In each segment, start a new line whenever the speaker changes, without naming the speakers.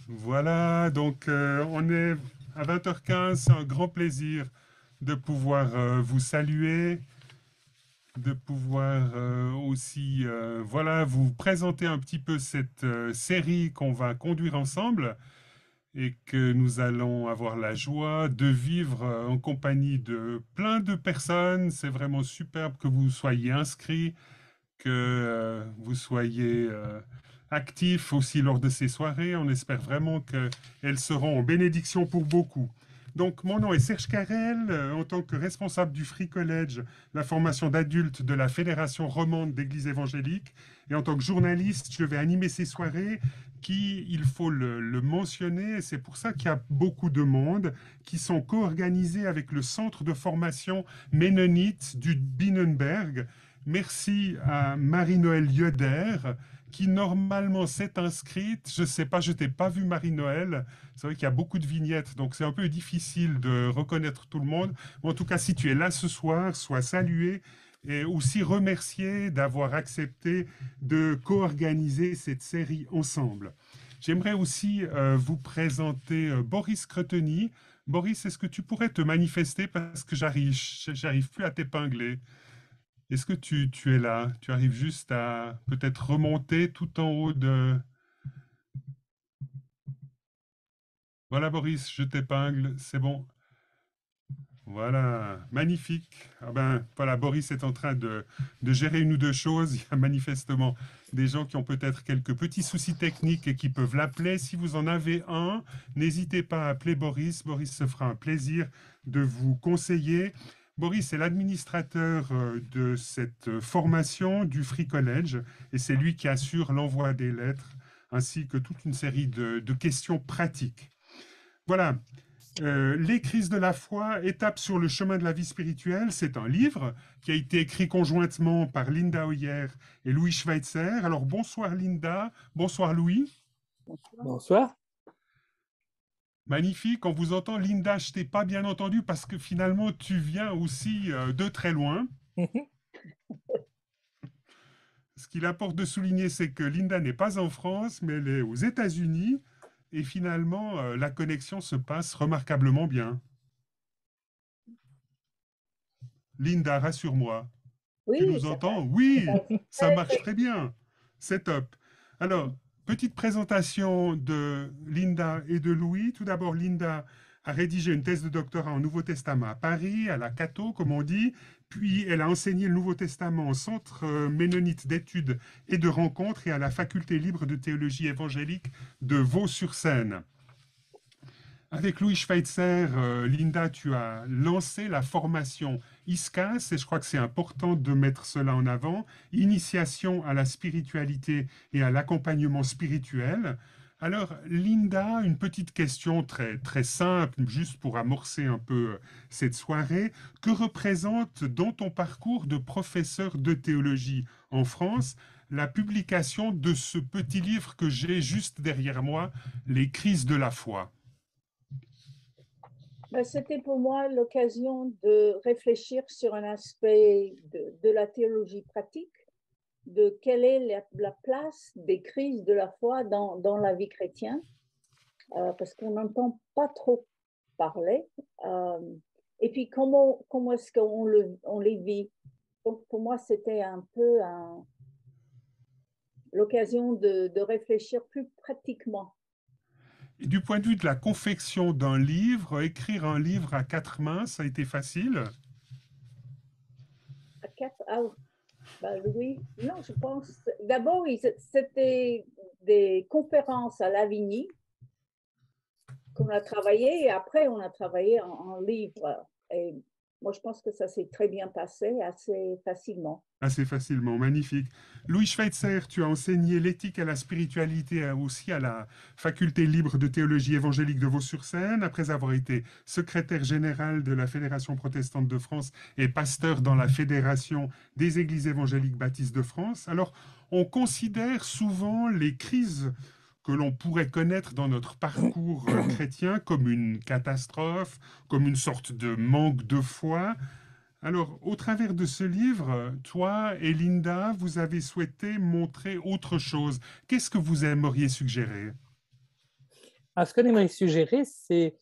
Voilà, donc on est à 20h15, c'est un grand plaisir de pouvoir vous saluer, de pouvoir aussi voilà, vous présenter un petit peu cette série qu'on va conduire ensemble et que nous allons avoir la joie de vivre en compagnie de plein de personnes. C'est vraiment superbe que vous soyez inscrits, que vous soyez actifs aussi lors de ces soirées. On espère vraiment qu'elles seront en bénédiction pour beaucoup. Donc, mon nom est Serge Carrel, en tant que responsable du Free College, la formation d'adultes de la Fédération romande d'Église évangélique. Et en tant que journaliste, je vais animer ces soirées qui, il faut le mentionner, et c'est pour ça qu'il y a beaucoup de monde, qui sont co-organisées avec le centre de formation ménonite du Binnenberg. Merci à Marie-Noël Yoder, qui normalement s'est inscrite. Je ne sais pas, je t'ai pas vu Marie-Noël. C'est vrai qu'il y a beaucoup de vignettes, donc c'est un peu difficile de reconnaître tout le monde. Mais en tout cas, si tu es là ce soir, sois salué et aussi remercié d'avoir accepté de co-organiser cette série ensemble. J'aimerais aussi vous présenter Boris Creteny. Boris, est-ce que tu pourrais te manifester parce que j'arrive plus à t'épingler? Est-ce que tu es là? Tu arrives juste à peut-être remonter tout en haut de... Voilà, Boris, je t'épingle, c'est bon. Voilà, magnifique. Ah ben, voilà, Boris est en train de gérer une ou deux choses. Il y a manifestement des gens qui ont peut-être quelques petits soucis techniques et qui peuvent l'appeler. Si vous en avez un, n'hésitez pas à appeler Boris. Boris se fera un plaisir de vous conseiller. Boris est l'administrateur de cette formation du Free College et c'est lui qui assure l'envoi des lettres ainsi que toute une série de questions pratiques. Voilà, Les crises de la foi, étape sur le chemin de la vie spirituelle, c'est un livre qui a été écrit conjointement par Linda Hoyer et Louis Schweitzer. Alors bonsoir Linda, bonsoir Louis.
Bonsoir.
Magnifique, on vous entend. Linda, je t'ai pas bien entendu parce que finalement tu viens aussi de très loin. Ce qu'il importe de souligner, c'est que Linda n'est pas en France, mais elle est aux États-Unis et finalement la connexion se passe remarquablement bien. Linda, rassure-moi. Tu
Oui,
nous
ça
entends?
passe.
Oui, ça
Très,
marche
très
très bien. C'est top. Alors, petite présentation de Linda et de Louis. Tout d'abord, Linda a rédigé une thèse de doctorat en Nouveau Testament à Paris, à la Cato, comme on dit. Puis, elle a enseigné le Nouveau Testament au Centre ménonite d'études et de rencontres et à la Faculté libre de théologie évangélique de Vaux-sur-Seine. Avec Louis Schweitzer, Linda, tu as lancé la formation ISCAS, et je crois que c'est important de mettre cela en avant, Initiation à la spiritualité et à l'accompagnement spirituel. Alors, Linda, une petite question très, très simple, juste pour amorcer un peu cette soirée. Que représente dans ton parcours de professeur de théologie en France la publication de ce petit livre que j'ai juste derrière moi, Les crises de la foi?
Ben, c'était pour moi l'occasion de réfléchir sur un aspect de la théologie pratique, de quelle est la place des crises de la foi dans la vie chrétienne, parce qu'on n'entend pas trop parler. Euh, et puis, comment est-ce on les vit? Donc, pour moi, c'était un peu l'occasion de réfléchir plus pratiquement.
Et du point de vue de la confection d'un livre, écrire un livre à quatre mains, ça a été facile.
Ah, ben, oui, non, je pense. D'abord, c'était des conférences à Lavigny qu'on a travaillé et après, on a travaillé en livre. Et moi, je pense que ça s'est très bien passé, assez facilement.
Assez facilement, magnifique. Louis Schweitzer, tu as enseigné l'éthique et la spiritualité aussi à la Faculté libre de théologie évangélique de Vaux-sur-Seine, après avoir été secrétaire général de la Fédération protestante de France et pasteur dans la Fédération des églises évangéliques baptistes de France. Alors, on considère souvent les crises que l'on pourrait connaître dans notre parcours chrétien comme une catastrophe, comme une sorte de manque de foi. Alors, au travers de ce livre, toi et Linda, vous avez souhaité montrer autre chose. Qu'est-ce que vous aimeriez suggérer?
Alors, ce qu'on aimerait suggérer, c'est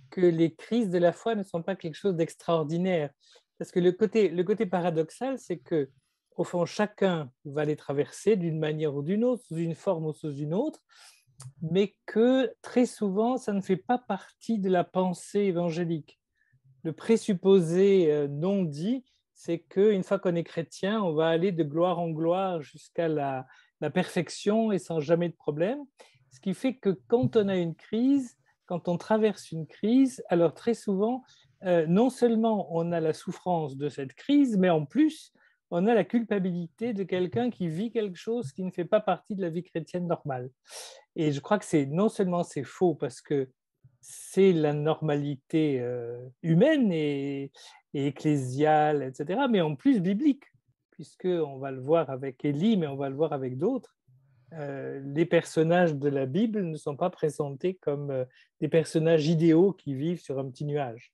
que les crises de la foi ne sont pas quelque chose d'extraordinaire. Parce que le côté paradoxal, c'est que, au fond, chacun va les traverser d'une manière ou d'une autre, sous une forme ou sous une autre, mais que très souvent, ça ne fait pas partie de la pensée évangélique. Le présupposé non dit, c'est qu'une fois qu'on est chrétien, on va aller de gloire en gloire jusqu'à la perfection et sans jamais de problème. Ce qui fait que quand on a une crise, quand on traverse une crise, alors très souvent, non seulement on a la souffrance de cette crise, mais en plus, on a la culpabilité de quelqu'un qui vit quelque chose qui ne fait pas partie de la vie chrétienne normale. Et je crois que c'est non seulement c'est faux parce que c'est la normalité humaine et ecclésiale, etc., mais en plus biblique, puisqu'on va le voir avec Élie, mais on va le voir avec d'autres. Les personnages de la Bible ne sont pas présentés comme des personnages idéaux qui vivent sur un petit nuage.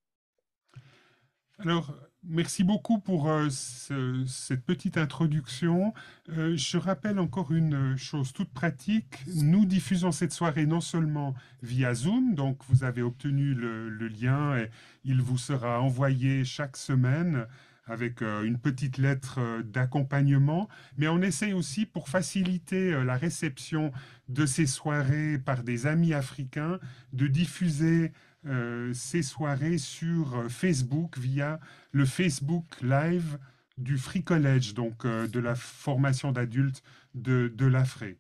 Alors, merci beaucoup pour cette petite introduction. Je rappelle encore une chose toute pratique. Nous diffusons cette soirée non seulement via Zoom, donc vous avez obtenu le lien et il vous sera envoyé chaque semaine avec une petite lettre d'accompagnement, mais on essaye aussi pour faciliter la réception de ces soirées par des amis africains de diffuser ces soirées sur Facebook via le Facebook Live du Free College, donc de la formation d'adultes de l'AFRE.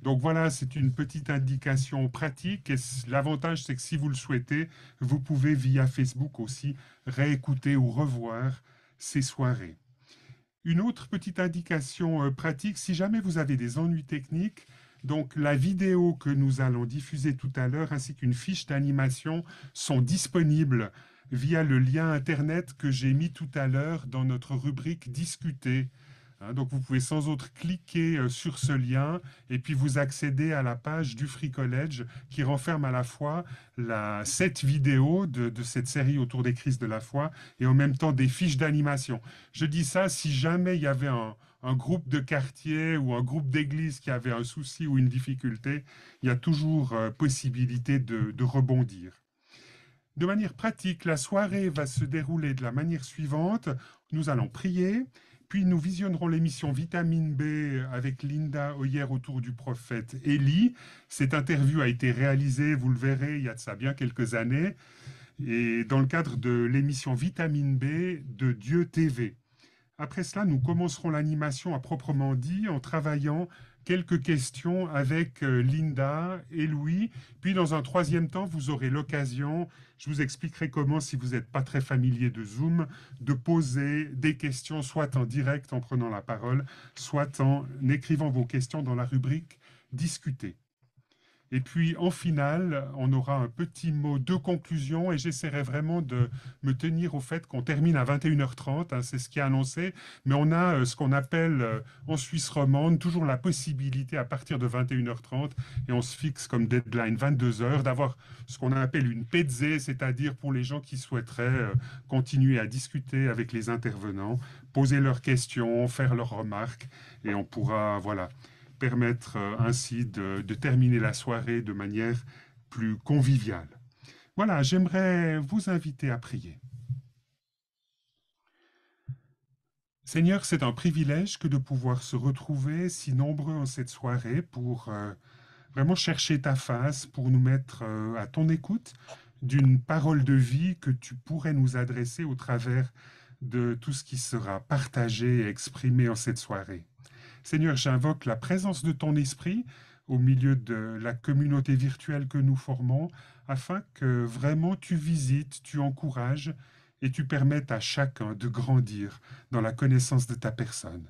Donc voilà, c'est une petite indication pratique et l'avantage c'est que si vous le souhaitez, vous pouvez via Facebook aussi réécouter ou revoir ces soirées. Une autre petite indication pratique, si jamais vous avez des ennuis techniques, donc la vidéo que nous allons diffuser tout à l'heure ainsi qu'une fiche d'animation sont disponibles via le lien internet que j'ai mis tout à l'heure dans notre rubrique Discuter. Donc vous pouvez sans autre cliquer sur ce lien et puis vous accédez à la page du Free College qui renferme à la fois 7 vidéos de cette série autour des crises de la foi et en même temps des fiches d'animation. Je dis ça si jamais il y avait un groupe de quartier ou un groupe d'église qui avait un souci ou une difficulté, il y a toujours possibilité de rebondir. De manière pratique, la soirée va se dérouler de la manière suivante. Nous allons prier, puis nous visionnerons l'émission Vitamine B avec Linda Hoyer autour du prophète Élie. Cette interview a été réalisée, vous le verrez, il y a de ça bien quelques années, et dans le cadre de l'émission Vitamine B de Dieu TV. Après cela, nous commencerons l'animation à proprement dit en travaillant quelques questions avec Linda et Louis. Puis dans un troisième temps, vous aurez l'occasion, je vous expliquerai comment, si vous n'êtes pas très familier de Zoom, de poser des questions, soit en direct en prenant la parole, soit en écrivant vos questions dans la rubrique Discuter. Et puis, en finale, on aura un petit mot de conclusion et j'essaierai vraiment de me tenir au fait qu'on termine à 21h30, c'est ce qui est annoncé, mais on a ce qu'on appelle en Suisse romande toujours la possibilité à partir de 21h30 et on se fixe comme deadline 22h d'avoir ce qu'on appelle une pezze, c'est-à-dire pour les gens qui souhaiteraient continuer à discuter avec les intervenants, poser leurs questions, faire leurs remarques et on pourra, voilà, permettre ainsi de terminer la soirée de manière plus conviviale. Voilà, j'aimerais vous inviter à prier. Seigneur, c'est un privilège que de pouvoir se retrouver si nombreux en cette soirée pour vraiment chercher ta face, pour nous mettre à ton écoute d'une parole de vie que tu pourrais nous adresser au travers de tout ce qui sera partagé et exprimé en cette soirée. Seigneur, j'invoque la présence de ton esprit au milieu de la communauté virtuelle que nous formons, afin que vraiment tu visites, tu encourages et tu permettes à chacun de grandir dans la connaissance de ta personne.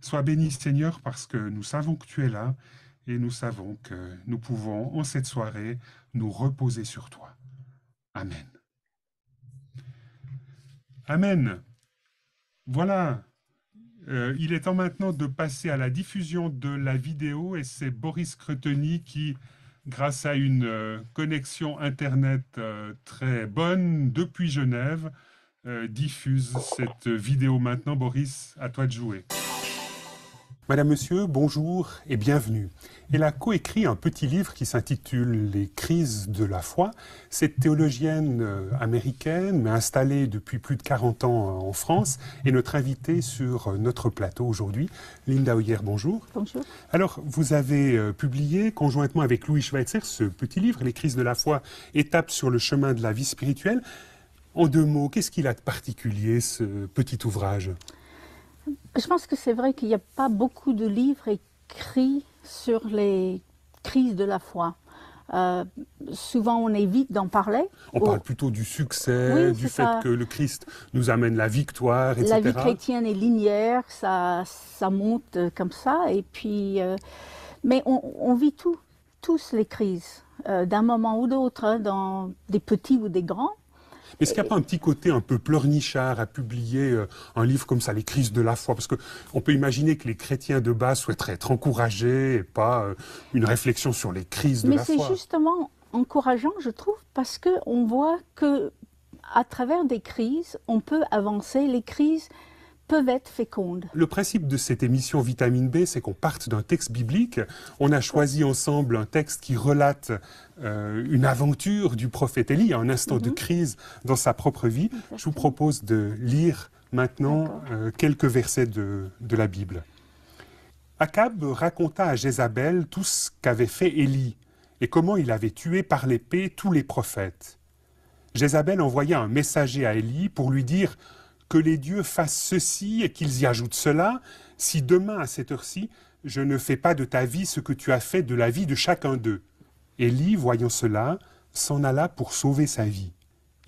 Sois béni, Seigneur, parce que nous savons que tu es là et nous savons que nous pouvons, en cette soirée, nous reposer sur toi. Amen. Amen. Voilà. Il est temps maintenant de passer à la diffusion de la vidéo et c'est Boris Creteny qui, grâce à une connexion Internet très bonne depuis Genève, diffuse cette vidéo maintenant. Boris, à toi de jouer. Madame, Monsieur, bonjour et bienvenue. Elle a coécrit un petit livre qui s'intitule « Les crises de la foi ». Cette théologienne américaine, mais installée depuis plus de 40 ans en France, est notre invitée sur notre plateau aujourd'hui. Linda Hoyer, bonjour.
Bonjour.
Alors, vous avez publié, conjointement avec Louis Schweitzer, ce petit livre « Les crises de la foi, étapes sur le chemin de la vie spirituelle ». En 2 mots, qu'est-ce qu'il a de particulier, ce petit ouvrage ?
Je pense que c'est vrai qu'il n'y a pas beaucoup de livres écrits sur les crises de la foi. Souvent, on évite d'en parler.
On parle plutôt du succès, du fait que le Christ nous amène la victoire, etc.
La vie chrétienne est linéaire, ça monte comme ça. Et puis, mais on vit tous les crises, d'un moment ou d'autre, hein, dans des petits ou des grands.
Mais est-ce qu'il n'y a pas un petit côté un peu pleurnichard à publier un livre comme ça, Les crises de la foi? Parce qu'on peut imaginer que les chrétiens de base souhaiteraient être encouragés et pas une réflexion sur les crises de la foi.
Mais c'est justement encourageant, je trouve, parce qu'on voit qu'à travers des crises, on peut avancer. Les crises peuvent être fécondes.
Le principe de cette émission Vitamine B, c'est qu'on parte d'un texte biblique. On a choisi ensemble un texte qui relate une aventure du prophète Élie, un instant de crise dans sa propre vie. Exactement. Je vous propose de lire maintenant quelques versets de la Bible. Akab raconta à Jézabel tout ce qu'avait fait Élie et comment il avait tué par l'épée tous les prophètes. Jézabel envoya un messager à Élie pour lui dire « Que les dieux fassent ceci et qu'ils y ajoutent cela, si demain à cette heure-ci, je ne fais pas de ta vie ce que tu as fait de la vie de chacun d'eux. » Élie, voyant cela, s'en alla pour sauver sa vie.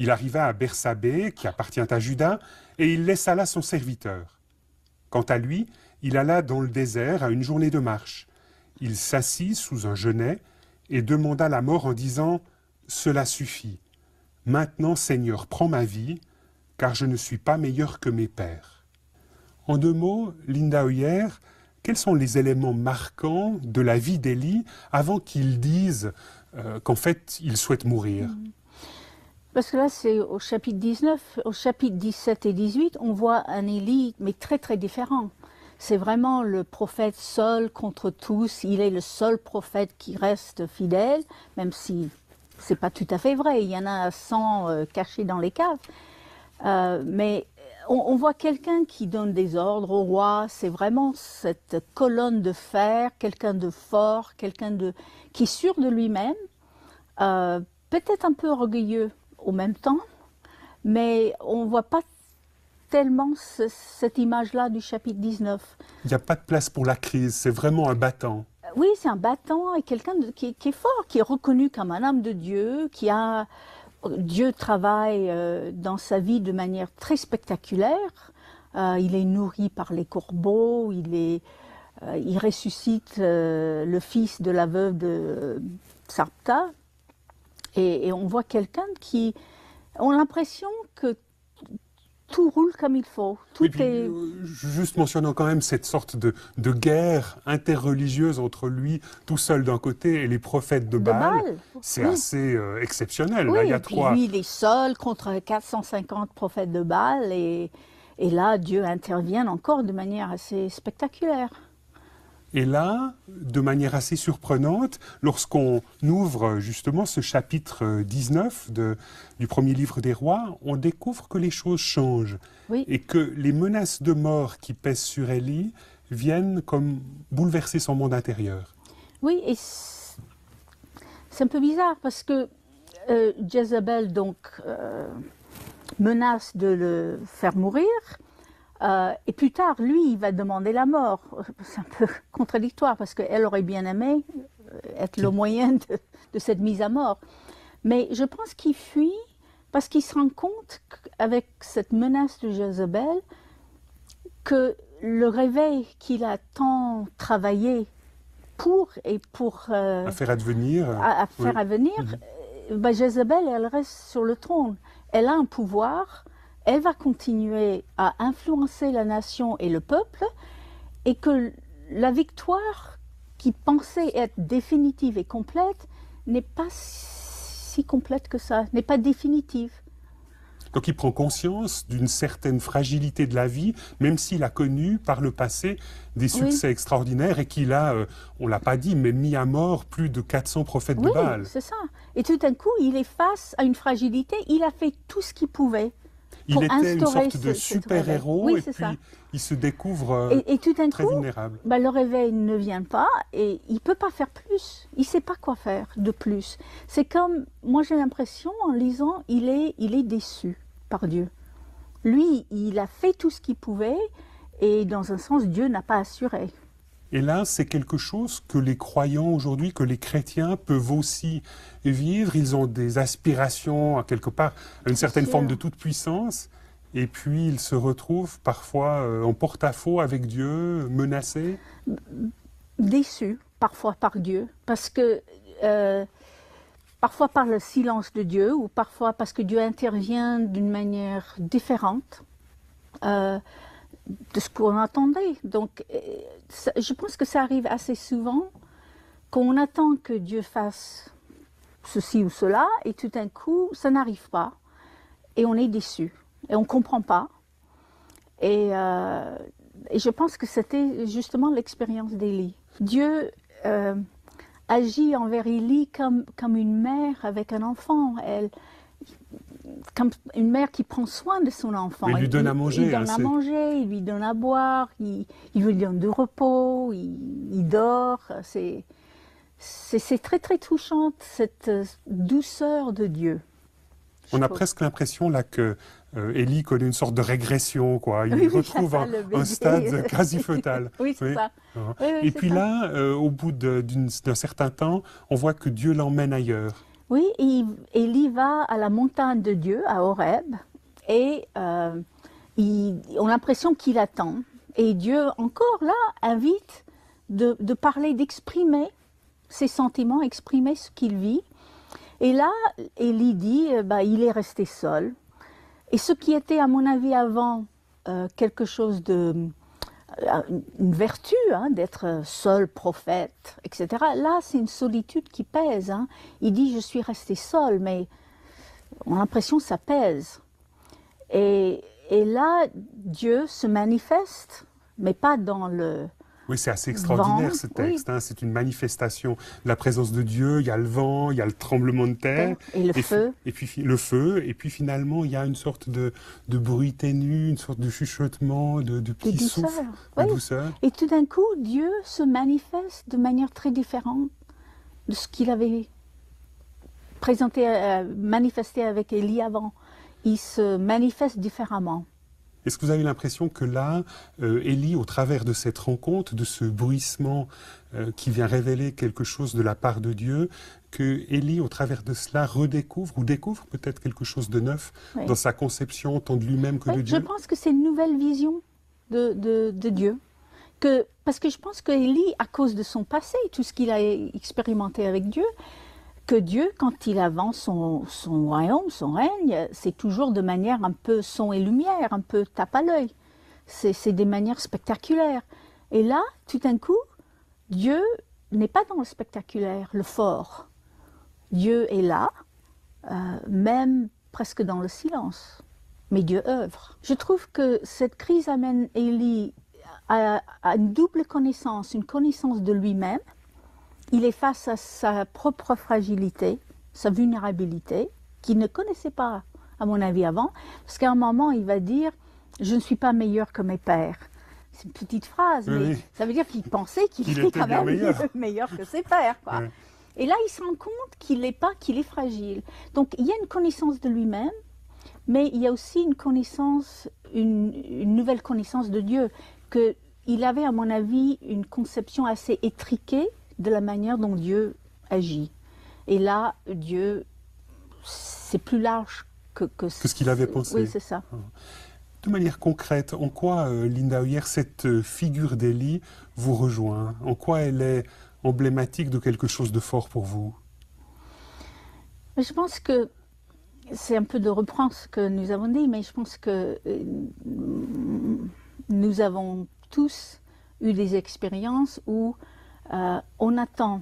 Il arriva à Bersabée, qui appartient à Juda, et il laissa là son serviteur. Quant à lui, il alla dans le désert à une journée de marche. Il s'assit sous un genêt et demanda la mort en disant « Cela suffit. Maintenant, Seigneur, prends ma vie, car je ne suis pas meilleur que mes pères. » En 2 mots, Linda Hoyer, quels sont les éléments marquants de la vie d'Élie avant qu'il dise qu'en fait, il souhaite mourir?
Parce que là, c'est au chapitre 19, au chapitre 17 et 18, on voit un Élie, mais très très différent. C'est vraiment le prophète seul contre tous. Il est le seul prophète qui reste fidèle, même si c'est pas tout à fait vrai. Il y en a 100 cachés dans les caves. Mais on voit quelqu'un qui donne des ordres au roi. C'est vraiment cette colonne de fer, quelqu'un de fort, qui est sûr de lui-même, peut-être un peu orgueilleux au même temps, mais on ne voit pas tellement cette image-là du chapitre 19.
Il n'y a pas de place pour la crise, c'est vraiment un battant.
Oui, c'est un battant et quelqu'un qui est fort, qui est reconnu comme un homme de Dieu, Dieu travaille dans sa vie de manière très spectaculaire. Il est nourri par les corbeaux, il ressuscite le fils de la veuve de Sarpta. Et on voit quelqu'un qui a l'impression que tout roule comme il faut.
Juste mentionnant quand même cette sorte de guerre interreligieuse entre lui, tout seul d'un côté, et les prophètes de Baal. C'est assez exceptionnel.
Oui,
là, il y a
et puis
3...
lui, il est seul contre 450 prophètes de Baal. Et là, Dieu intervient encore de manière assez spectaculaire.
Et là, de manière assez surprenante, lorsqu'on ouvre justement ce chapitre 19 du premier livre des rois, on découvre que les choses changent.
Oui.
Et que les menaces de mort qui pèsent sur Élie viennent comme bouleverser son monde intérieur.
Oui, et c'est un peu bizarre parce que Jézabel menace de le faire mourir. Et plus tard, lui, il va demander la mort. C'est un peu contradictoire parce qu'elle aurait bien aimé être le moyen de cette mise à mort. Mais je pense qu'il fuit parce qu'il se rend compte qu'avec cette menace de Jézabel, que le réveil qu'il a tant travaillé à
faire advenir,
Jézabel, elle reste sur le trône. Elle a un pouvoir. Elle va continuer à influencer la nation et le peuple, et que la victoire qui pensait être définitive et complète n'est pas si complète que ça, n'est pas définitive.
Donc il prend conscience d'une certaine fragilité de la vie, même s'il a connu par le passé des succès extraordinaires et qu'il a, on ne l'a pas dit, mais mis à mort plus de 400 prophètes de Baal.
Oui, c'est ça. Et tout d'un coup, il est face à une fragilité. Il a fait tout ce qu'il pouvait.
Il était une sorte de super-héros et puis il se découvre
et tout d'un
très
coup,
vulnérable.
Le réveil ne vient pas et il ne peut pas faire plus. Il ne sait pas quoi faire de plus. C'est comme, moi j'ai l'impression, en lisant, il est déçu par Dieu. Lui, il a fait tout ce qu'il pouvait et dans un sens, Dieu n'a pas assuré.
Et là, c'est quelque chose que les croyants aujourd'hui, que les chrétiens peuvent aussi vivre. Ils ont des aspirations, à quelque part, à une certaine forme de toute-puissance. Et puis, ils se retrouvent parfois en porte-à-faux avec Dieu, menacés.
Déçus, parfois par Dieu, parce que parfois par le silence de Dieu, ou parfois parce que Dieu intervient d'une manière différente de ce qu'on attendait. Donc, je pense que ça arrive assez souvent qu'on attend que Dieu fasse ceci ou cela, et tout d'un coup, ça n'arrive pas. Et on est déçu, et on ne comprend pas. Et je pense que c'était justement l'expérience d'Élie. Dieu agit envers Élie comme une mère avec un enfant. Comme une mère qui prend soin de son enfant.
Il lui donne à manger.
Il donne à manger, il lui donne à boire, il lui donne du repos, il dort. C'est très très touchant, cette douceur de Dieu.
On a presque l'impression là que Élie connaît une sorte de régression, quoi. Il retrouve un stade quasi fœtal.
Oui, c'est ça.
Et puis là, au bout d'un certain temps, on voit que Dieu l'emmène ailleurs.
Oui, Élie va à la montagne de Dieu, à Horeb, et on a l'impression qu'il attend. Et Dieu, encore là, invite de parler, d'exprimer ses sentiments, exprimer ce qu'il vit. Et là, Élie dit, il est resté seul. Et ce qui était, à mon avis, avant, quelque chose une vertu, d'être seul prophète, etc. Là, c'est une solitude qui pèse. Il dit, je suis resté seul, mais on a l'impression que ça pèse. Et là, Dieu se manifeste, mais pas dans le...
Oui, c'est assez extraordinaire ce texte.
Oui.
C'est une manifestation de la présence de Dieu. Il y a le vent, il y a le tremblement de terre.
Et le feu.
Et puis le feu. Et puis finalement, il y a une sorte de bruit ténu, une sorte de chuchotement, de petit souffle, de douceur.
Et tout d'un coup, Dieu se manifeste de manière très différente de ce qu'il avait manifesté avec Élie avant. Il se manifeste différemment.
Est-ce que vous avez l'impression que là, Élie, au travers de cette rencontre, de ce bruissement qui vient révéler quelque chose de la part de Dieu, que Élie, au travers de cela, redécouvre ou découvre peut-être quelque chose de neuf dans sa conception tant de lui-même que de Dieu?
Je pense que c'est une nouvelle vision de Dieu. Parce que je pense que Élie, à cause de son passé, tout ce qu'il a expérimenté avec Dieu, que Dieu, quand il avance son royaume, son règne, c'est toujours de manière un peu son et lumière, un peu tape à l'œil. C'est des manières spectaculaires. Et là, tout d'un coup, Dieu n'est pas dans le spectaculaire, le fort. Dieu est là, même presque dans le silence. Mais Dieu œuvre. Je trouve que cette crise amène Élie à une double connaissance, une connaissance de lui-même. Il est face à sa propre fragilité, sa vulnérabilité, qu'il ne connaissait pas, à mon avis, avant. Parce qu'à un moment, il va dire « Je ne suis pas meilleur que mes pères ». C'est une petite phrase, mais ça veut dire qu'il pensait qu'il était quand même meilleur que ses pères. Quoi. Oui. Et là, il se rend compte qu'il n'est pas, qu'il est fragile. Donc, il y a une connaissance de lui-même, mais il y a aussi une connaissance, une nouvelle connaissance de Dieu, qu'il avait, à mon avis, une conception assez étriquée de la manière dont Dieu agit. Et là, Dieu, c'est plus large que
ce qu'il avait pensé.
Oui, c'est ça.
De manière concrète, en quoi, Linda Oyer, cette figure d'Élie vous rejoint? En quoi elle est emblématique de quelque chose de fort pour vous?
Je pense que c'est un peu de reprendre ce que nous avons dit, mais je pense que nous avons tous eu des expériences où on attend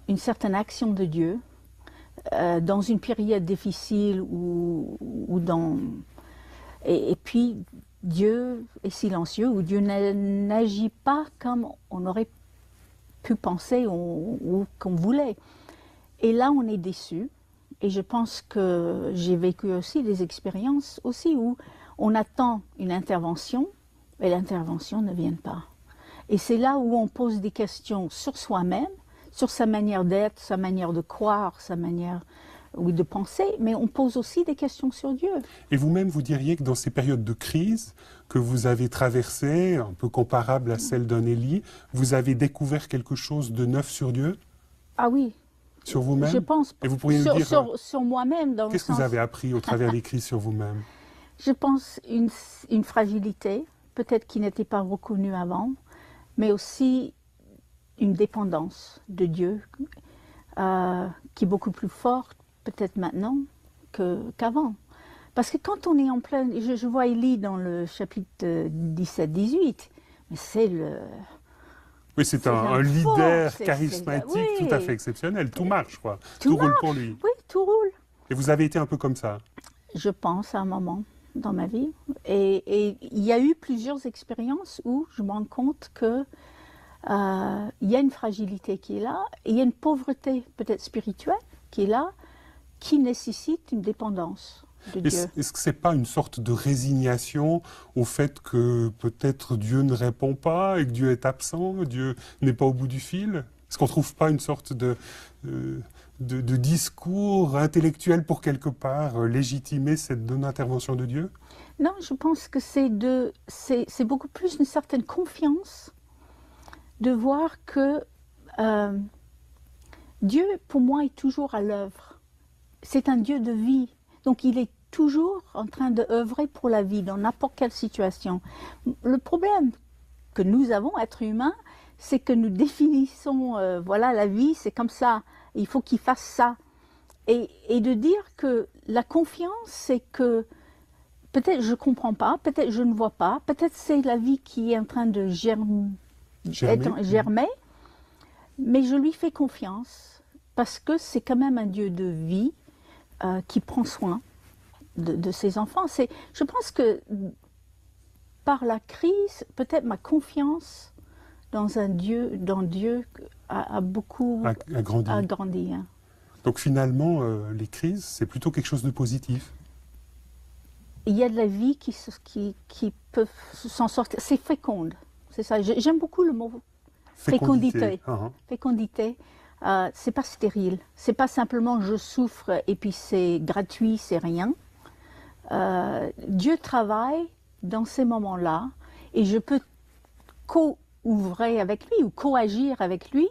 une certaine action de Dieu, dans une période difficile ou dans... Et puis, Dieu est silencieux, ou Dieu n'agit pas comme on aurait pu penser ou qu'on voulait. Et là, on est déçu. Et je pense que j'ai vécu aussi des expériences aussi où on attend une intervention et l'intervention ne vient pas. Et c'est là où on pose des questions sur soi-même, sur sa manière d'être, sa manière de croire, sa manière de penser, mais on pose aussi des questions sur Dieu.
Et vous-même, vous diriez que dans ces périodes de crise que vous avez traversées, un peu comparables à celles d'un Élie, vous avez découvert quelque chose de neuf sur Dieu?
Ah oui.
Sur vous-même?
Je pense.
Et vous pourriez nous dire
sur moi-même.
Qu'est-ce que vous avez appris au travers des crises sur vous-même?
Je pense une fragilité, peut-être qui n'était pas reconnue avant, mais aussi une dépendance de Dieu qui est beaucoup plus forte, peut-être maintenant, qu'avant. Parce que quand on est en plein... Je vois Élie dans le chapitre 17-18, mais c'est le...
Oui, c'est un leader charismatique
oui.
tout à fait exceptionnel. Tout marche, quoi.
Tout
roule pour lui.
Oui, tout roule.
Et vous avez été un peu comme ça?
Je pense à un moment dans ma vie. Et il y a eu plusieurs expériences où je me rends compte que il y a une fragilité qui est là, et il y a une pauvreté peut-être spirituelle qui est là, qui nécessite une dépendance de Dieu.
Est-ce que ce n'est pas une sorte de résignation au fait que peut-être Dieu ne répond pas et que Dieu est absent, Dieu n'est pas au bout du fil? Est-ce qu'on ne trouve pas une sorte de discours intellectuel pour quelque part légitimer cette non-intervention de Dieu?
Non, je pense que c'est beaucoup plus une certaine confiance de voir que Dieu, pour moi, est toujours à l'œuvre. C'est un Dieu de vie. Donc, il est toujours en train d'œuvrer pour la vie, dans n'importe quelle situation. Le problème que nous avons, êtres humains, c'est que nous définissons, voilà, la vie, c'est comme ça, il faut qu'il fasse ça. Et de dire que la confiance, c'est que peut-être je ne comprends pas, peut-être je ne vois pas, peut-être c'est la vie qui est en train de germer, mais je lui fais confiance, parce que c'est quand même un Dieu de vie, qui prend soin de ses enfants. Je pense que par la crise, peut-être ma confiance dans Dieu a beaucoup grandi. Hein.
Donc finalement, les crises, c'est plutôt quelque chose de positif.
Il y a de la vie qui peut s'en sortir. C'est féconde, c'est ça. J'aime beaucoup le mot fécondité. Fécondité. C'est pas stérile, c'est pas simplement je souffre et puis c'est gratuit, c'est rien. Dieu travaille dans ces moments-là et je peux co-ouvrer avec lui ou co-agir avec lui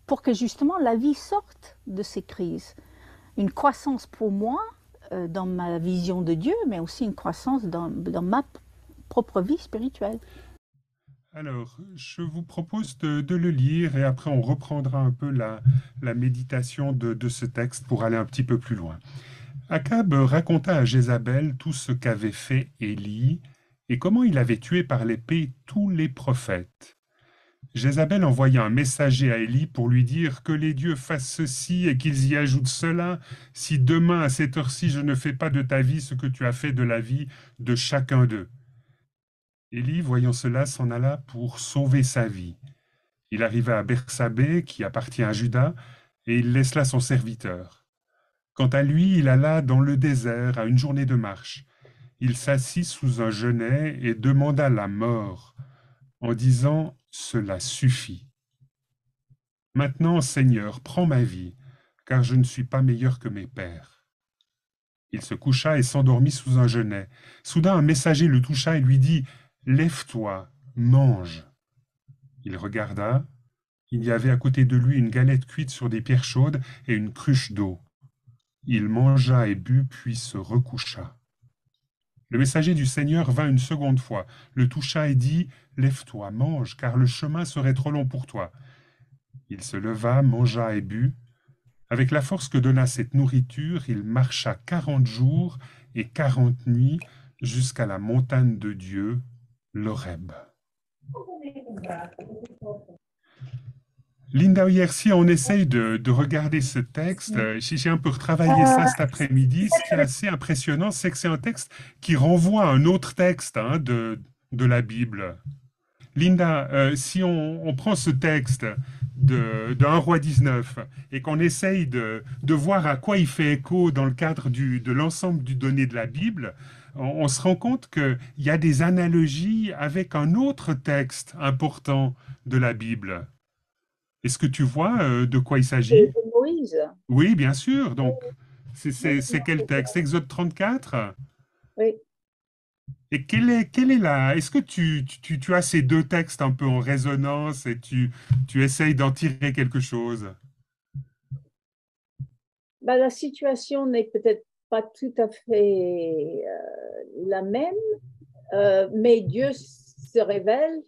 pour que justement la vie sorte de ces crises. Une croissance pour moi dans ma vision de Dieu, mais aussi une croissance dans ma propre vie spirituelle.
Alors, je vous propose de le lire et après on reprendra un peu la méditation de ce texte pour aller un petit peu plus loin. Akab raconta à Jézabel tout ce qu'avait fait Élie et comment il avait tué par l'épée tous les prophètes. Jézabel envoya un messager à Élie pour lui dire que les dieux fassent ceci et qu'ils y ajoutent cela, si demain à cette heure-ci je ne fais pas de ta vie ce que tu as fait de la vie de chacun d'eux. Élie, voyant cela, s'en alla pour sauver sa vie. Il arriva à Bersabée, qui appartient à Juda, et il laisse là son serviteur. Quant à lui, il alla dans le désert à une journée de marche. Il s'assit sous un genêt et demanda la mort, en disant « Cela suffit. Maintenant, Seigneur, prends ma vie, car je ne suis pas meilleur que mes pères. » Il se coucha et s'endormit sous un genêt. Soudain, un messager le toucha et lui dit « Lève-toi, mange. » Il regarda. Il y avait à côté de lui une galette cuite sur des pierres chaudes et une cruche d'eau. Il mangea et but, puis se recoucha. Le messager du Seigneur vint une seconde fois, le toucha et dit « Lève-toi, mange, car le chemin serait trop long pour toi. » Il se leva, mangea et but. Avec la force que donna cette nourriture, il marcha 40 jours et 40 nuits jusqu'à la montagne de Dieu, l'Horeb. Linda Oyer, si on essaye de regarder ce texte, j'ai un peu retravaillé ça cet après-midi. Ce qui est assez impressionnant, c'est que c'est un texte qui renvoie à un autre texte hein, de la Bible. Linda, si on prend ce texte de 1 roi 19 et qu'on essaye de voir à quoi il fait écho dans le cadre de l'ensemble du donné de la Bible, on se rend compte qu'il y a des analogies avec un autre texte important de la Bible. Est-ce que tu vois de quoi il s'agit?
De Moïse.
Oui, bien sûr. Donc, c'est quel texte? Exode 34?
Oui.
Et quelle est la... Est-ce que tu as ces deux textes un peu en résonance et tu essayes d'en tirer quelque chose?
Ben, la situation n'est peut-être pas tout à fait la même, mais Dieu se révèle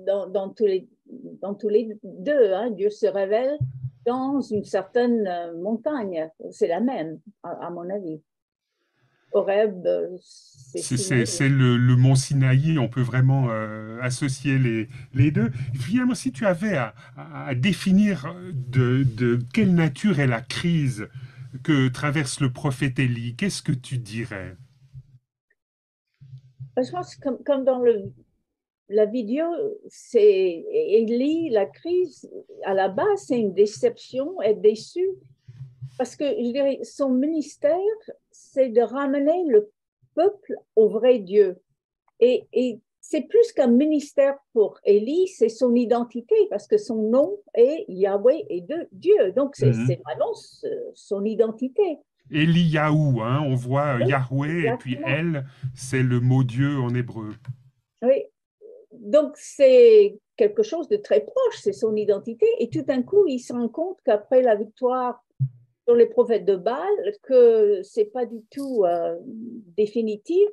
dans tous les deux. Hein. Dieu se révèle dans une certaine montagne. C'est la même, à mon avis. Horeb, c'est Sinaï.
C'est le mont Sinaï, on peut vraiment associer les deux. Finalement, si tu avais à définir de quelle nature est la crise que traverse le prophète Élie, qu'est-ce que tu dirais?
Je pense que comme dans la vidéo, c'est Élie, la crise, à la base, c'est une déception, être déçu, parce que je dirais, son ministère, c'est de ramener le peuple au vrai Dieu. Et c'est plus qu'un ministère pour Élie, c'est son identité, parce que son nom est Yahweh et Dieu. Donc, c'est vraiment son identité.
Eliyahu, hein, on voit
Oui,
Yahweh et puis
exactement.
elle, c'est le mot Dieu en hébreu.
Oui. Donc, c'est quelque chose de très proche, c'est son identité. Et tout d'un coup, il se rend compte qu'après la victoire sur les prophètes de Baal, que ce n'est pas du tout définitif.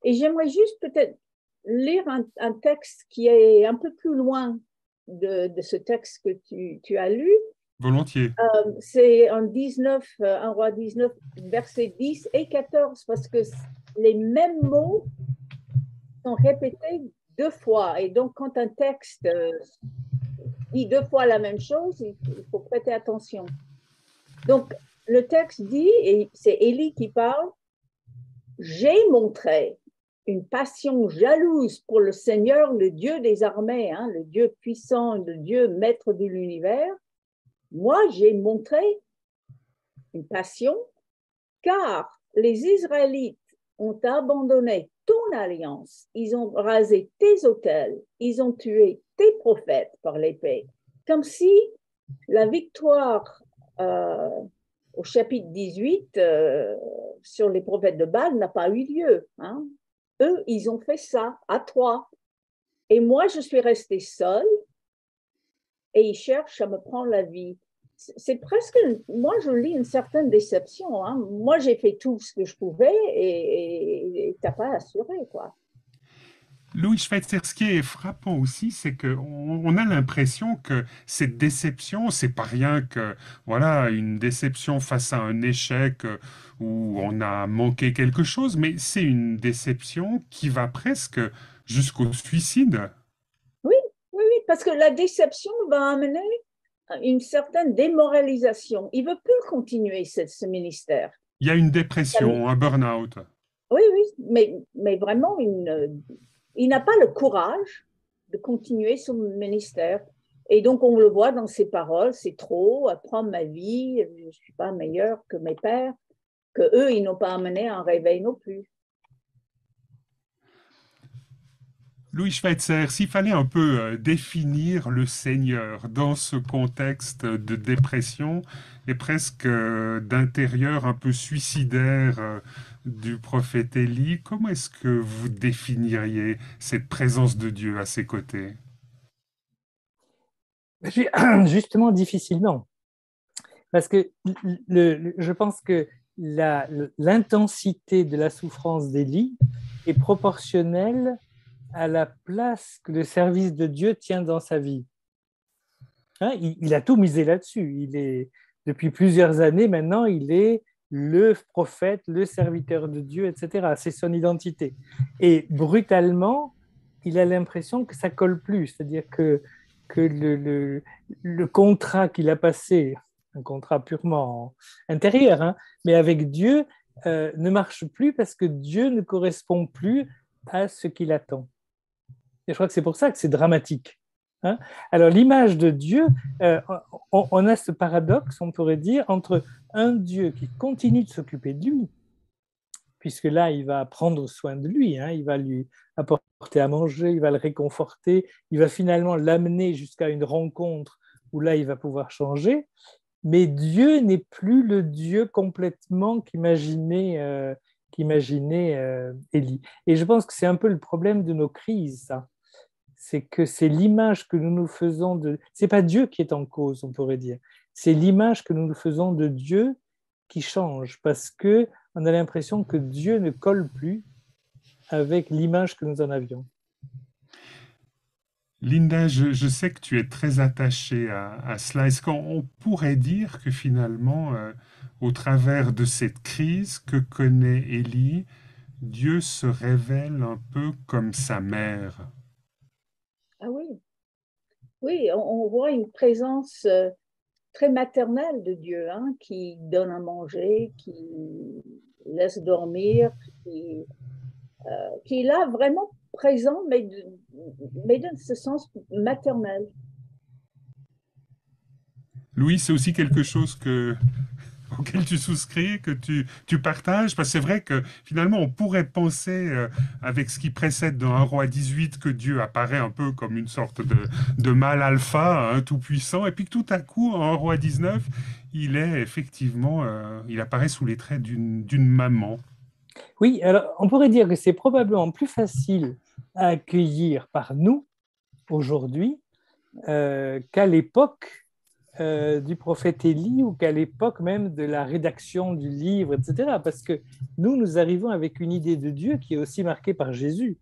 Et j'aimerais juste peut-être lire un texte qui est un peu plus loin de ce texte que tu as lu.
Volontiers.
C'est en 19, 1 roi 19, versets 10 et 14, parce que les mêmes mots sont répétés deux fois. Et donc, quand un texte dit deux fois la même chose, il faut prêter attention. Donc, le texte dit, et c'est Élie qui parle, « J'ai montré une passion jalouse pour le Seigneur, le Dieu des armées, hein, le Dieu puissant, le Dieu maître de l'univers. Moi, j'ai montré une passion, car les Israélites ont abandonné ton alliance, ils ont rasé tes autels, ils ont tué tes prophètes par l'épée, comme si la victoire au chapitre 18 sur les prophètes de Baal n'a pas eu lieu. Hein. Eux, ils ont fait ça à trois. Et moi, je suis restée seule et ils cherchent à me prendre la vie. C'est presque, moi, je lis une certaine déception. Hein. Moi, j'ai fait tout ce que je pouvais et t'as pas assuré, quoi.
Louis Schweitzer, ce qui est frappant aussi, c'est qu'on a l'impression que cette déception, c'est pas rien que voilà une déception face à un échec où on a manqué quelque chose, mais c'est une déception qui va presque jusqu'au suicide.
Oui, oui, oui, parce que la déception va amener une certaine démoralisation. Il veut plus continuer ce ministère.
Il y a une dépression, un burn-out.
Oui, oui, mais vraiment, il n'a pas le courage de continuer son ministère. Et donc, on le voit dans ses paroles, c'est trop, prendre ma vie, je ne suis pas meilleure que mes pères, que eux, ils n'ont pas amené un réveil non plus.
Louis Schweitzer, s'il fallait un peu définir le Seigneur dans ce contexte de dépression et presque d'intérieur un peu suicidaire du prophète Élie, comment est-ce que vous définiriez cette présence de Dieu à ses côtés?
Justement, difficilement. Parce que je pense que l'intensité de la souffrance d'Élie est proportionnelle à la place que le service de Dieu tient dans sa vie. Hein, il a tout misé là-dessus. Depuis plusieurs années maintenant, il est le prophète, le serviteur de Dieu, etc. C'est son identité. Et brutalement, il a l'impression que ça colle plus. C'est-à-dire que que le contrat qu'il a passé, un contrat purement intérieur, hein, mais avec Dieu, ne marche plus parce que Dieu ne correspond plus à ce qu'il attend. Et je crois que c'est pour ça que c'est dramatique. Hein. Alors l'image de Dieu, on a ce paradoxe, on pourrait dire, entre un Dieu qui continue de s'occuper de lui, puisque là, il va prendre soin de lui, hein, il va lui apporter à manger, il va le réconforter, il va finalement l'amener jusqu'à une rencontre où là, il va pouvoir changer. Mais Dieu n'est plus le Dieu complètement qu'imaginait Élie. Et je pense que c'est un peu le problème de nos crises, ça. C'est que c'est l'image que nous nous faisons de... C'est pas Dieu qui est en cause, on pourrait dire. C'est l'image que nous nous faisons de Dieu qui change, parce que on a l'impression que Dieu ne colle plus avec l'image que nous en avions.
Linda, je sais que tu es très attachée à cela. Est-ce qu'on pourrait dire que finalement, au travers de cette crise que connaît Élie, Dieu se révèle un peu comme sa mère?
Ah oui, oui, on voit une présence très maternelle de Dieu, hein, qui donne à manger, qui laisse dormir, qui est là vraiment présent, mais dans ce sens maternel.
Louis, c'est aussi quelque chose auquel tu souscris, que tu partages, parce que c'est vrai que finalement, on pourrait penser, avec ce qui précède dans 1 roi 18, que Dieu apparaît un peu comme une sorte de mâle alpha, hein, tout-puissant, et puis que tout à coup, en 1 roi 19, il est effectivement, il apparaît sous les traits d'une maman.
Oui, alors on pourrait dire que c'est probablement plus facile à accueillir par nous aujourd'hui qu'à l'époque du prophète Élie ou qu'à l'époque même de la rédaction du livre, etc. Parce que nous arrivons avec une idée de Dieu qui est aussi marquée par Jésus,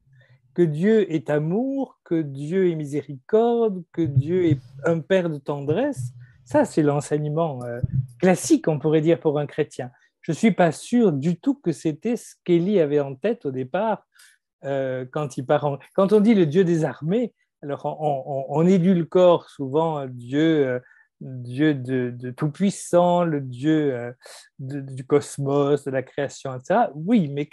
que Dieu est amour, que Dieu est miséricorde, que Dieu est un père de tendresse. Ça, c'est l'enseignement classique, on pourrait dire, pour un chrétien. Je ne suis pas sûr du tout que c'était ce qu'Élie avait en tête au départ quand il part Quand on dit le Dieu des armées, alors on édulcore souvent Dieu, Dieu de tout-puissant, le Dieu du cosmos, de la création, etc. Oui, mais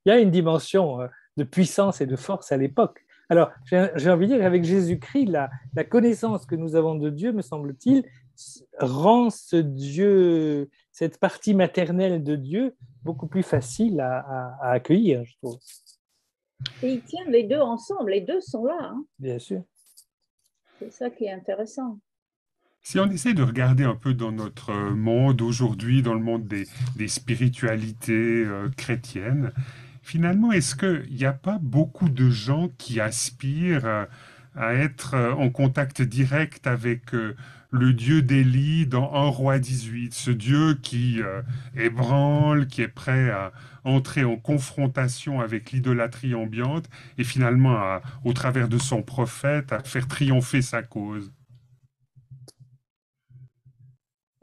il y a une dimension de puissance et de force à l'époque. Alors, j'ai envie de dire qu'avec Jésus-Christ, la connaissance que nous avons de Dieu, me semble-t-il, rend ce Dieu, cette partie maternelle de Dieu, beaucoup plus facile à accueillir, je trouve.
Et ils tiennent les deux ensemble, les deux sont là. Hein.
Bien sûr.
C'est ça qui est intéressant.
Si on essaie de regarder un peu dans notre monde aujourd'hui, dans le monde des spiritualités chrétiennes, finalement, est-ce qu'il n'y a pas beaucoup de gens qui aspirent à être en contact direct avec le Dieu d'Élie dans 1 roi 18, ce Dieu qui ébranle, qui est prêt à entrer en confrontation avec l'idolâtrie ambiante et finalement, au travers de son prophète, à faire triompher sa cause?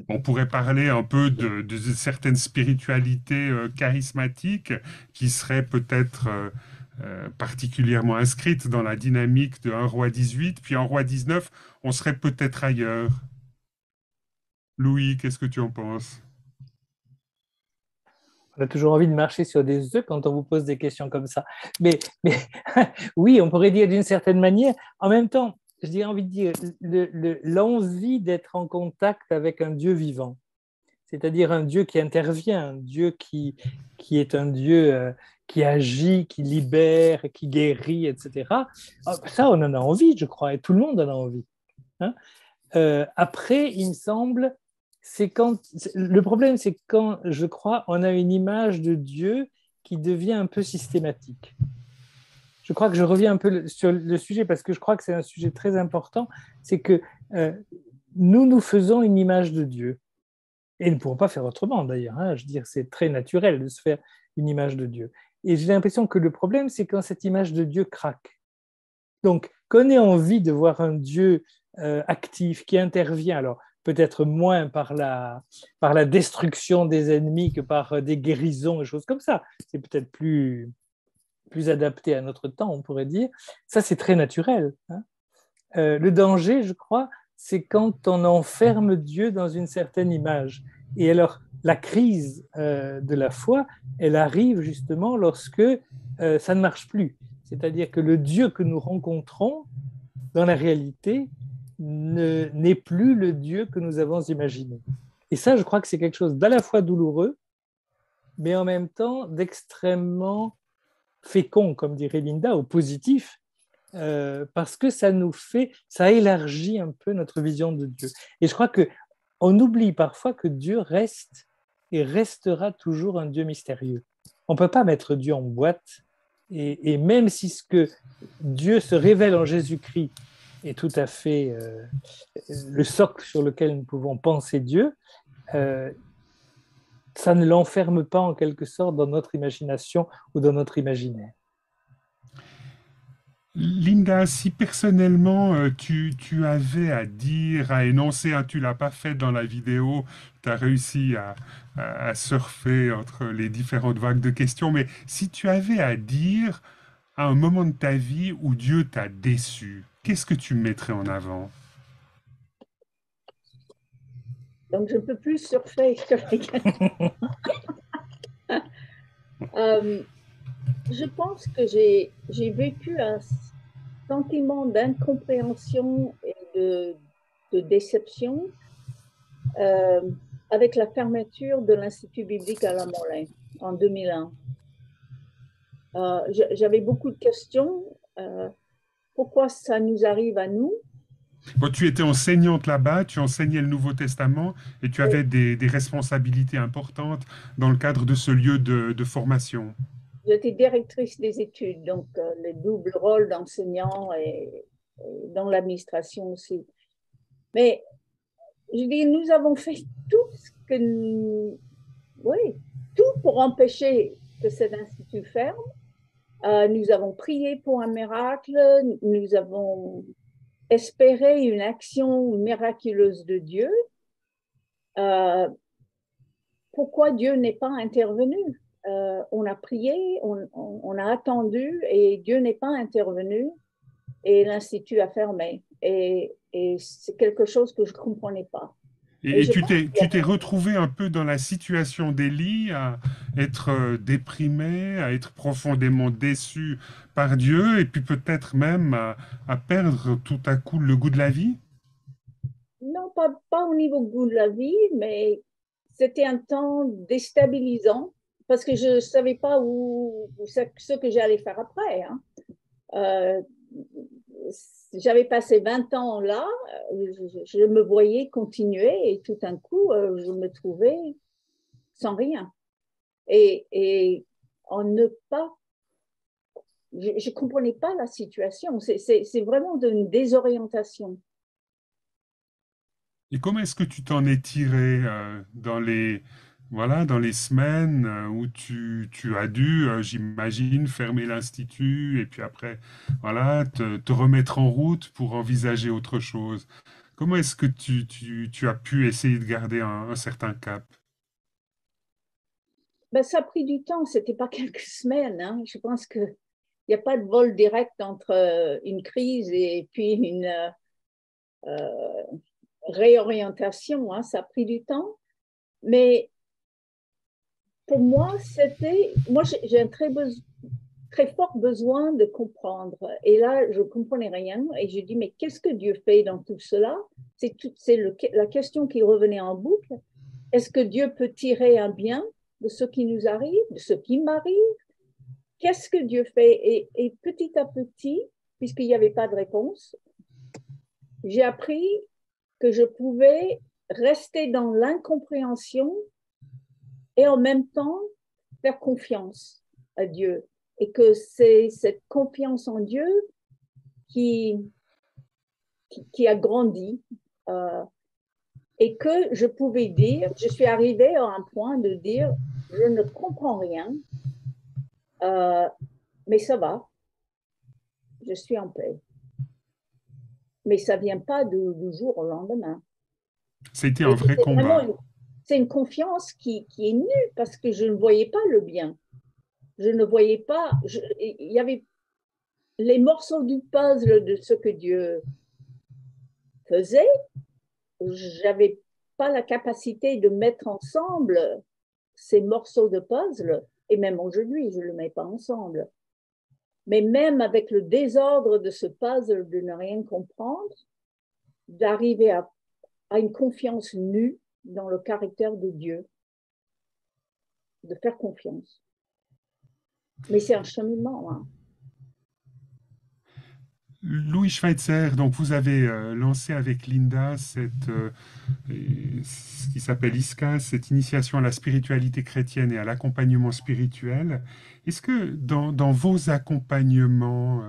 On pourrait parler un peu de certaines spiritualités charismatiques qui seraient peut-être particulièrement inscrites dans la dynamique de 1 roi 18, puis 1 roi 19, on serait peut-être ailleurs. Louis, qu'est-ce que tu en penses?
On a toujours envie de marcher sur des œufs quand on vous pose des questions comme ça. Mais oui, on pourrait dire d'une certaine manière. En même temps, j'ai envie de dire l'envie d'être en contact avec un Dieu vivant, c'est-à-dire un Dieu qui intervient, un Dieu qui est un Dieu qui agit, qui libère, qui guérit, etc. Ça, on en a envie, je crois, et tout le monde en a envie. Hein. Après, il me semble, le problème, c'est quand, je crois, on a une image de Dieu qui devient un peu systématique. Je crois que je reviens un peu sur le sujet parce que je crois que c'est un sujet très important, c'est que nous faisons une image de Dieu. Et nous ne pourrons pas faire autrement d'ailleurs. Hein. Je veux dire, c'est très naturel de se faire une image de Dieu. Et j'ai l'impression que le problème, c'est quand cette image de Dieu craque. Donc, qu'on ait envie de voir un Dieu actif qui intervient, alors peut-être moins par la destruction des ennemis que par des guérisons et choses comme ça. C'est peut-être plus adapté à notre temps, on pourrait dire. Ça, c'est très naturel. Hein. Le danger, je crois, c'est quand on enferme Dieu dans une certaine image. Et alors, la crise de la foi, elle arrive justement lorsque ça ne marche plus. C'est-à-dire que le Dieu que nous rencontrons, dans la réalité, n'est plus le Dieu que nous avons imaginé. Et ça, je crois que c'est quelque chose d'à la fois douloureux, mais en même temps d'extrêmement fécond, comme dirait Linda, ou positif, parce que ça élargit un peu notre vision de Dieu. Et je crois qu'on oublie parfois que Dieu reste et restera toujours un Dieu mystérieux. On ne peut pas mettre Dieu en boîte, et même si ce que Dieu se révèle en Jésus-Christ est tout à fait le socle sur lequel nous pouvons penser Dieu, ça ne l'enferme pas en quelque sorte dans notre imagination ou dans notre imaginaire.
Linda, si personnellement tu avais à dire, à énoncer, hein, tu l'as pas fait dans la vidéo, tu as réussi à surfer entre les différentes vagues de questions, mais si tu avais à dire à un moment de ta vie où Dieu t'a déçu, qu'est-ce que tu mettrais en avant?
Donc, je ne peux plus surfer sur les questions. Je pense que j'ai vécu un sentiment d'incompréhension et de déception avec la fermeture de l'Institut biblique à La Molin en 2001. J'avais beaucoup de questions. Pourquoi ça nous arrive à nous?
Bon, tu étais enseignante là-bas, tu enseignais le Nouveau Testament et tu avais des responsabilités importantes dans le cadre de ce lieu de formation.
J'étais directrice des études, donc le double rôle d'enseignant et dans l'administration aussi. Mais je dis, nous avons fait tout ce que oui, tout pour empêcher que cet institut ferme. Nous avons prié pour un miracle, nous avons espéré une action miraculeuse de Dieu. Pourquoi Dieu n'est pas intervenu? On a prié, on a attendu et Dieu n'est pas intervenu et l'Institut a fermé. Et c'est quelque chose que je ne comprenais pas.
Et tu t'es retrouvé un peu dans la situation d'Élie, à être déprimé, à être profondément déçu par Dieu, et puis peut-être même à perdre tout à coup le goût de la vie?
Non, pas au niveau goût de la vie, mais c'était un temps déstabilisant parce que je ne savais pas ce que j'allais faire après. Hein. J'avais passé 20 ans là, je me voyais continuer et tout d'un coup, je me trouvais sans rien. Et en ne pas... Je ne comprenais pas la situation. C'est vraiment une désorientation.
Et comment est-ce que tu t'en es tiré voilà, dans les semaines où tu as dû, j'imagine, fermer l'institut et puis après, voilà, te remettre en route pour envisager autre chose? Comment est-ce que tu as pu essayer de garder un certain cap?
Ben, ça a pris du temps, ce n'était pas quelques semaines. Hein. Je pense qu'il n'y a pas de vol direct entre une crise et puis une réorientation. Hein. Ça a pris du temps. Mais pour moi, j'ai un très fort besoin de comprendre. Et là, je ne comprenais rien. Et je dis, mais qu'est-ce que Dieu fait dans tout cela? C'est la question qui revenait en boucle. Est-ce que Dieu peut tirer un bien de ce qui nous arrive, de ce qui m'arrive? Qu'est-ce que Dieu fait? Et petit à petit, puisqu'il n'y avait pas de réponse, j'ai appris que je pouvais rester dans l'incompréhension et en même temps faire confiance à Dieu. Et que c'est cette confiance en Dieu qui a grandi. Et que je pouvais dire, je suis arrivée à un point de dire, je ne comprends rien, mais ça va, je suis en paix. Mais ça ne vient pas du jour au lendemain.
C'était un vrai combat.
C'est une confiance qui est nue parce que je ne voyais pas le bien. Je ne voyais pas, il y avait les morceaux du puzzle de ce que Dieu faisais, j'avais pas la capacité de mettre ensemble ces morceaux de puzzle, et même aujourd'hui, je ne le mets pas ensemble. Mais même avec le désordre de ce puzzle de ne rien comprendre, d'arriver à une confiance nue dans le caractère de Dieu, de faire confiance. Mais c'est un cheminement. Hein.
Louis Schweitzer, donc vous avez lancé avec Linda ce qui s'appelle ISCA, cette initiation à la spiritualité chrétienne et à l'accompagnement spirituel. Est-ce que dans vos accompagnements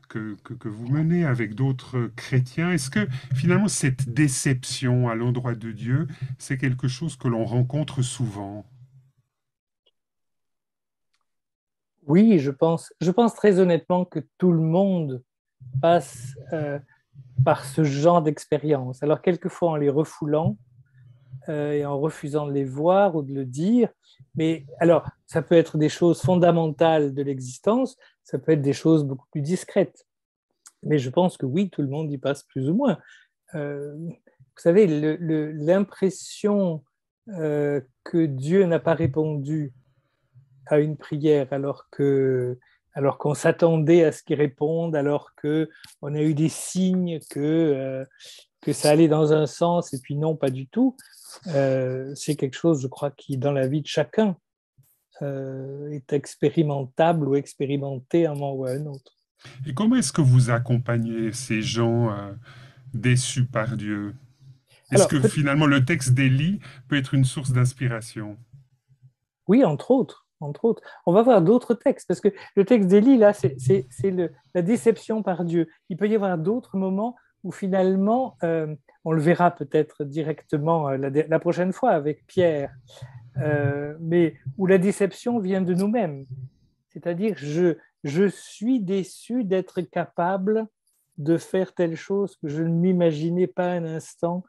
que vous menez avec d'autres chrétiens, est-ce que finalement cette déception à l'endroit de Dieu, c'est quelque chose que l'on rencontre souvent?
Oui, je pense très honnêtement que tout le monde passe par ce genre d'expérience. Alors, quelquefois en les refoulant et en refusant de les voir ou de le dire, mais alors, ça peut être des choses fondamentales de l'existence, ça peut être des choses beaucoup plus discrètes. Mais je pense que oui, tout le monde y passe plus ou moins. Vous savez, l'impression que Dieu n'a pas répondu à une prière alors qu'on s'attendait à ce qu'il réponde, alors qu'on a eu des signes que ça allait dans un sens et puis non, pas du tout, c'est quelque chose, je crois, qui, dans la vie de chacun, est expérimentable ou expérimenté à un moment ou à un autre.
Et comment est-ce que vous accompagnez ces gens déçus par Dieu? Est-ce
Alors,
que finalement le texte d'Élie peut être une source d'inspiration?
oui, entre autres. Entre autres. On va voir d'autres textes, parce que le texte d'Élie, là, c'est la déception par Dieu. Il peut y avoir d'autres moments où finalement, on le verra peut-être directement la prochaine fois avec Pierre, mais où la déception vient de nous-mêmes. C'est-à-dire, je suis déçu d'être capable de faire telle chose que je ne m'imaginais pas un instant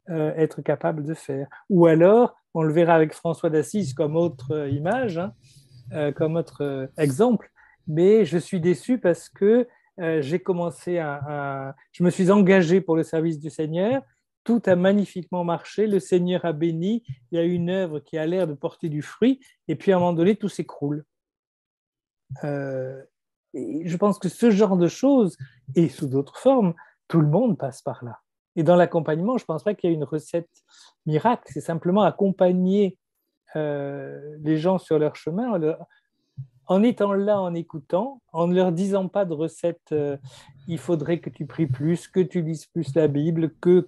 être capable de faire. Ou alors, on le verra avec François d'Assise comme autre image, hein, comme autre exemple, mais je suis déçu parce que je me suis engagé pour le service du Seigneur, tout a magnifiquement marché, le Seigneur a béni, il y a une œuvre qui a l'air de porter du fruit, et puis à un moment donné, tout s'écroule. Et je pense que ce genre de choses, et sous d'autres formes, tout le monde passe par là. Et dans l'accompagnement, je ne pense pas qu'il y ait une recette miracle, c'est simplement accompagner les gens sur leur chemin en étant là, en écoutant, en ne leur disant pas de recette, il faudrait que tu pries plus, que tu lises plus la Bible, que.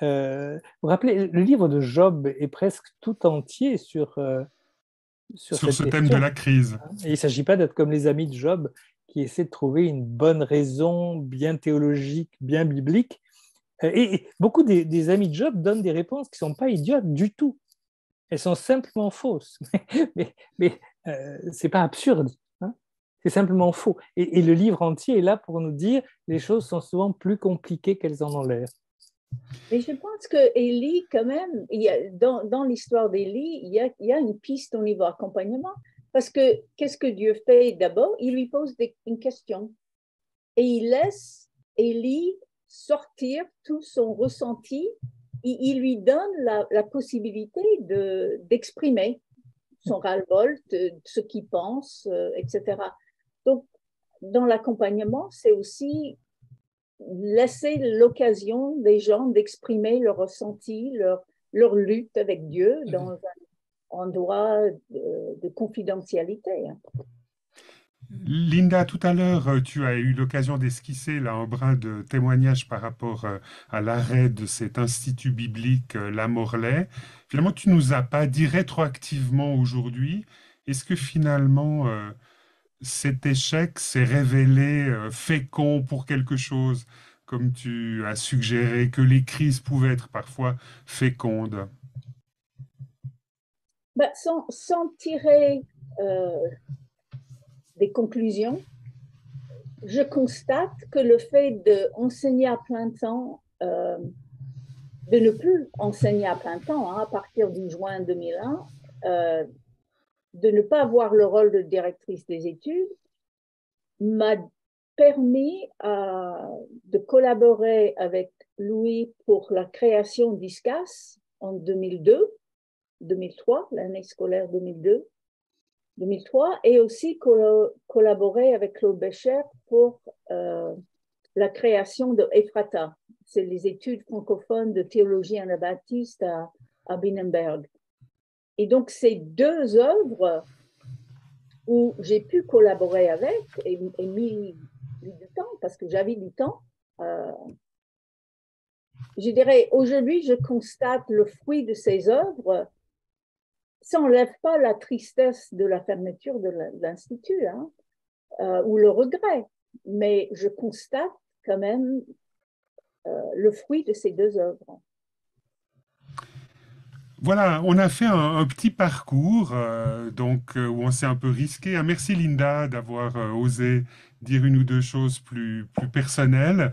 Vous vous rappelez, le livre de Job est presque tout entier sur
Sur
cette
ce thème de
question.
la crise.
Et il ne s'agit pas d'être comme les amis de Job qui essaient de trouver une bonne raison bien théologique, bien biblique. Et beaucoup des amis de Job donnent des réponses qui ne sont pas idiotes du tout. Elles sont simplement fausses. Mais ce n'est pas absurde. Hein, c'est simplement faux. Et le livre entier est là pour nous dire les choses sont souvent plus compliquées qu'elles en ont l'air.
Mais je pense que Élie, quand même, dans l'histoire d'Élie, il y a une piste au niveau accompagnement. Parce que qu'est-ce que Dieu fait d'abord? Il lui pose une question. Et il laisse Élie sortir tout son ressenti. Il lui donne la possibilité d'exprimer son ras-le-bol, ce qu'il pense, etc. Donc, dans l'accompagnement, c'est aussi laisser l'occasion des gens d'exprimer leur ressenti, leur lutte avec Dieu dans un endroit de confidentialité.
Linda, tout à l'heure, tu as eu l'occasion d'esquisser là un brin de témoignage par rapport à l'arrêt de cet institut biblique La Morlaix. Finalement, tu nous as pas dit rétroactivement aujourd'hui. Est-ce que finalement cet échec s'est révélé fécond pour quelque chose, comme tu as suggéré que les crises pouvaient être parfois fécondes?
Ben, sans tirer des conclusions, je constate que le fait d'enseigner à plein temps, de ne plus enseigner à plein temps hein, à partir du juin 2001, de ne pas avoir le rôle de directrice des études, m'a permis de collaborer avec Louis pour la création d'ISCAS en 2003, l'année scolaire 2003, et aussi collaborer avec Claude Bécher pour la création de Ephrata. C'est les études francophones de théologie anabaptiste à Binnenberg. Et donc, ces deux œuvres où j'ai pu collaborer avec et mis du temps, parce que j'avais du temps, je dirais, aujourd'hui, je constate le fruit de ces œuvres. Ça n'enlève pas la tristesse de la fermeture de l'Institut, hein, ou le regret, mais je constate quand même le fruit de ces deux œuvres.
Voilà, on a fait un petit parcours où on s'est un peu risqué. Merci Linda d'avoir osé dire une ou deux choses plus personnelles.